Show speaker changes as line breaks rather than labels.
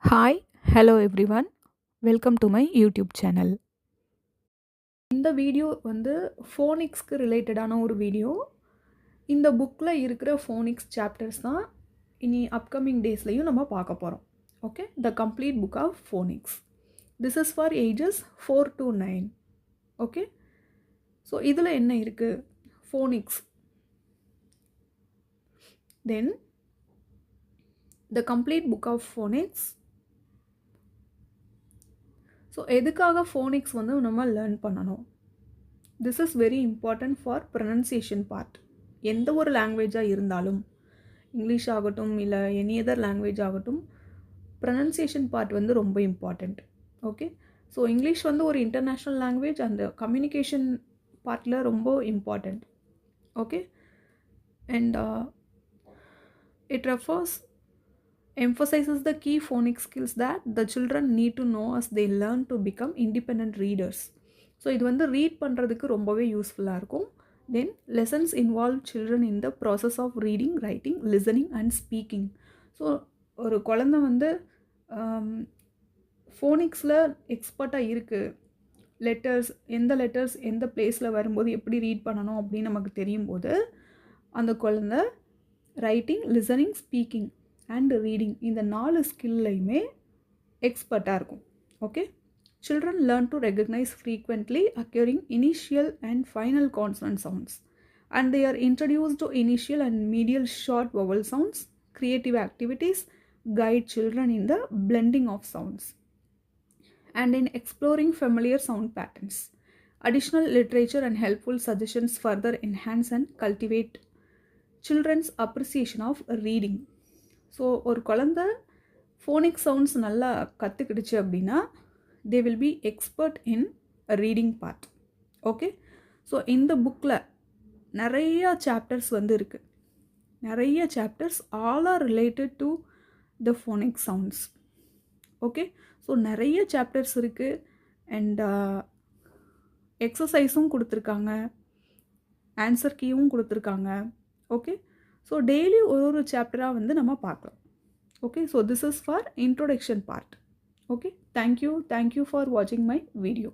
Hi hello everyone welcome to my YouTube channel. இந்த video வந்து ஃபோனிக்ஸ்க்கு ரிலேட்டடான ஒரு வீடியோ. இந்த புக்கில் இருக்கிற ஃபோனிக்ஸ் சாப்டர்ஸ் தான் இனி அப்கமிங் டேஸ்லையும் நம்ம பார்க்க போகிறோம். Okay, the complete book of phonics. This is for ages 4 to 9. Okay, so இதில் என்ன இருக்குது? Phonics, then the complete book of phonics. So எதுக்காக ஃபோனிக்ஸ் வந்து நம்ம லேர்ன் பண்ணணும்? This is very important for pronunciation part. எந்த ஒரு லாங்குவேஜாக இருந்தாலும், இங்கிலீஷ் ஆகட்டும் இல்லை எனி அதர் லாங்குவேஜ் ஆகட்டும், ப்ரொனன்சியேஷன் பார்ட் வந்து ரொம்ப இம்பார்ட்டண்ட். ஓகே, ஸோ இங்கிலீஷ் வந்து ஒரு இன்டர்நேஷ்னல் லாங்குவேஜ், அந்த கம்யூனிகேஷன் பார்ட்டில் ரொம்ப important. Okay, and it refers emphasizes the key phonics skills that the children need to know as they learn to become independent readers. So இது வந்து read பண்ணுறதுக்கு ரொம்பவே யூஸ்ஃபுல்லாக இருக்கும். Then lessons involve children in the process of reading, writing, listening and speaking. So ஒரு குழந்தை வந்து ஃபோனிக்ஸில் எக்ஸ்பர்ட்டாக இருக்குது, எந்த லெட்டர்ஸ் எந்த பிளேஸில் வரும்போது எப்படி ரீட் பண்ணணும் அப்படின்னு நமக்கு தெரியும் போது அந்த குழந்தை writing, listening, speaking and reading இந்த 4 ஸ்கில்லையுமே எக்ஸ்பர்ட்டாக இருக்கும். Okay, children learn to recognize frequently occurring initial and final consonant sounds, and they are introduced to initial and medial short vowel sounds. Creative activities guide children in the blending of sounds and in exploring familiar sound patterns. Additional literature and helpful suggestions further enhance and cultivate children's appreciation of reading. So ஒரு குழந்த phonic sounds நல்லா கற்றுக்கிடுச்சு அப்படின்னா they will be expert in reading part. Okay, so இந்த புக்கில் நிறையா chapters வந்து இருக்குது. நிறைய chapters all are related to the phonic sounds. Okay, so நிறைய சாப்டர்ஸ் இருக்குது அண்ட் எக்ஸசைஸும் கொடுத்துருக்காங்க, ஆன்சர் கீயும் கொடுத்துருக்காங்க. ஓகே, ஸோ டெய்லி ஒரு சாப்டராக வந்து நம்ம பார்க்கலாம். Okay, so this is for introduction part. Okay, thank you for வாட்சிங் மை வீடியோ.